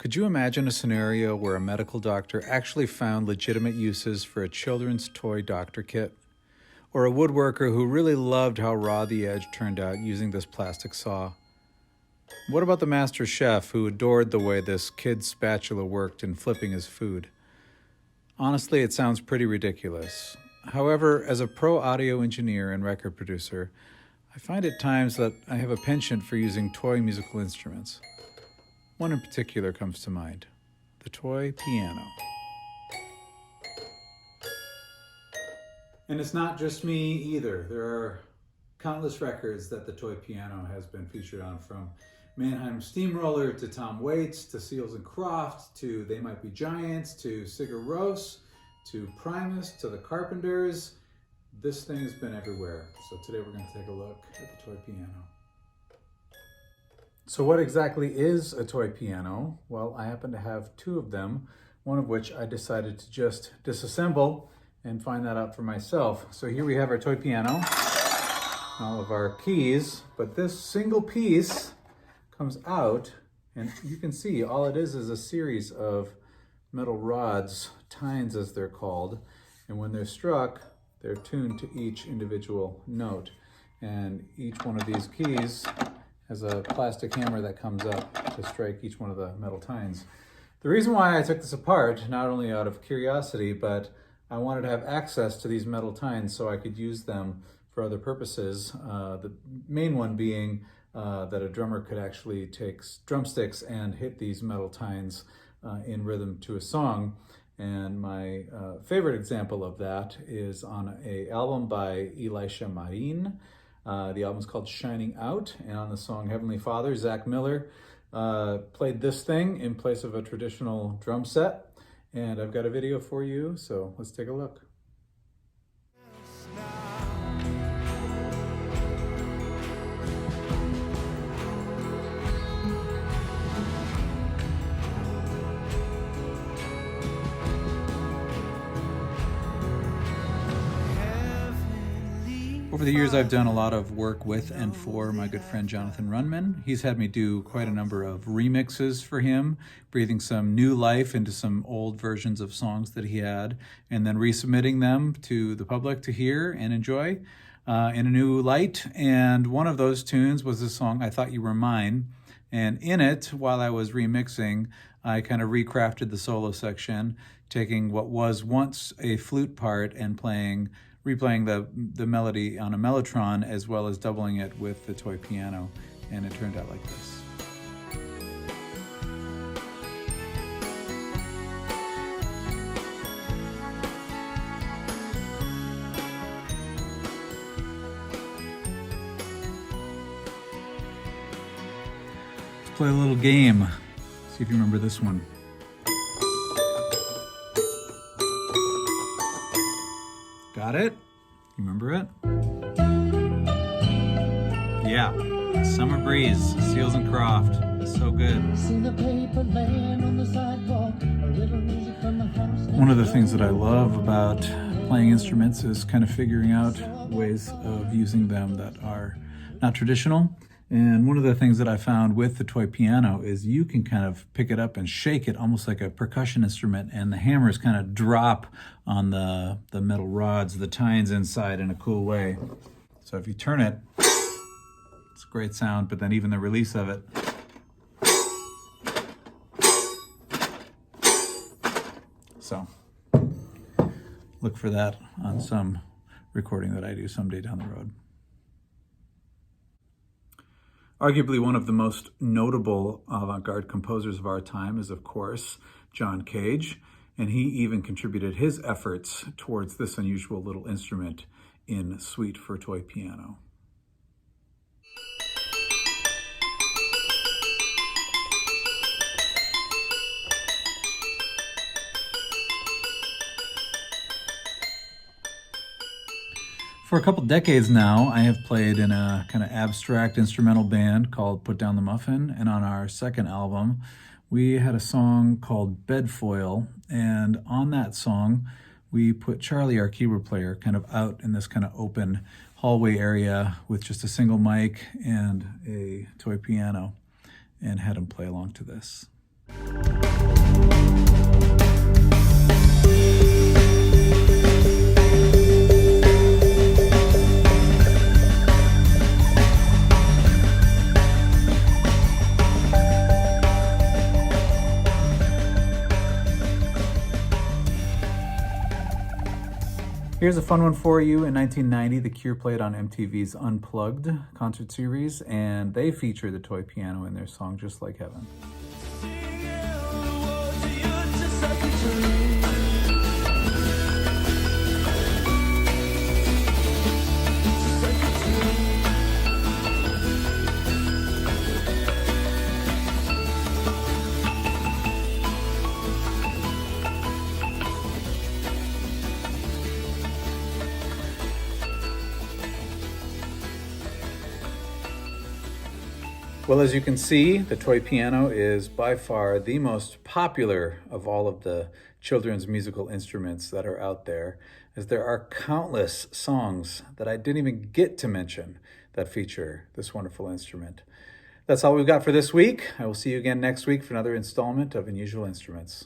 Could you imagine a scenario where a medical doctor actually found legitimate uses for a children's toy doctor kit? Or a woodworker who really loved how raw the edge turned out using this plastic saw? What about the master chef who adored the way this kid's spatula worked in flipping his food? Honestly, it sounds pretty ridiculous. However, as a pro audio engineer and record producer, I find at times that I have a penchant for using toy musical instruments. One in particular comes to mind, the toy piano. And it's not just me either. There are countless records that the toy piano has been featured on, from Mannheim Steamroller to Tom Waits to Seals and Croft to They Might Be Giants to Sigur Rós to Primus to the Carpenters. This thing has been everywhere. So today we're going to take a look at the toy piano. So what exactly is a toy piano? Well, I happen to have two of them, one of which I decided to just disassemble and find that out for myself. So here we have our toy piano, all of our keys, but this single piece comes out and you can see all it is a series of metal rods, tines as they're called, and when they're struck, they're tuned to each individual note. And each one of these keys has a plastic hammer that comes up to strike each one of the metal tines. The reason why I took this apart, not only out of curiosity, but I wanted to have access to these metal tines so I could use them for other purposes. The main one being that a drummer could actually take drumsticks and hit these metal tines in rhythm to a song. And my favorite example of that is on an album by Elisha Marin. The album is called Shining Out, and on the song Heavenly Father, Zach Miller played this thing in place of a traditional drum set. And I've got a video for you, so let's take a look. Over the years, I've done a lot of work with and for my good friend Jonathan Runman. He's had me do quite a number of remixes for him, breathing some new life into some old versions of songs that he had, and then resubmitting them to the public to hear and enjoy in a new light. And one of those tunes was the song I Thought You Were Mine. And in it, while I was remixing, I kind of recrafted the solo section, taking what was once a flute part and replaying the melody on a mellotron, as well as doubling it with the toy piano, and it turned out like this. Let's play a little game. See if you remember this one. Got it? You remember it? Yeah, Summer Breeze, Seals and Croft. So good. One of the things that I love about playing instruments is kind of figuring out ways of using them that are not traditional. And one of the things that I found with the toy piano is you can kind of pick it up and shake it almost like a percussion instrument, and the hammers kind of drop on the metal rods, the tines inside, in a cool way. So if you turn it, it's a great sound, but then even the release of it. So look for that on some recording that I do someday down the road. Arguably one of the most notable avant-garde composers of our time is, of course, John Cage, and he even contributed his efforts towards this unusual little instrument in Suite for Toy Piano. For a couple decades now, I have played in a kind of abstract instrumental band called Put Down the Muffin, and on our second album, we had a song called Bedfoil, and on that song, we put Charlie, our keyboard player, kind of out in this kind of open hallway area with just a single mic and a toy piano, and had him play along to this. Here's a fun one for you. In 1990, The Cure played on MTV's Unplugged concert series, and they feature the toy piano in their song Just Like Heaven. Well, as you can see, the toy piano is by far the most popular of all of the children's musical instruments that are out there, as there are countless songs that I didn't even get to mention that feature this wonderful instrument. That's all we've got for this week. I will see you again next week for another installment of Unusual Instruments.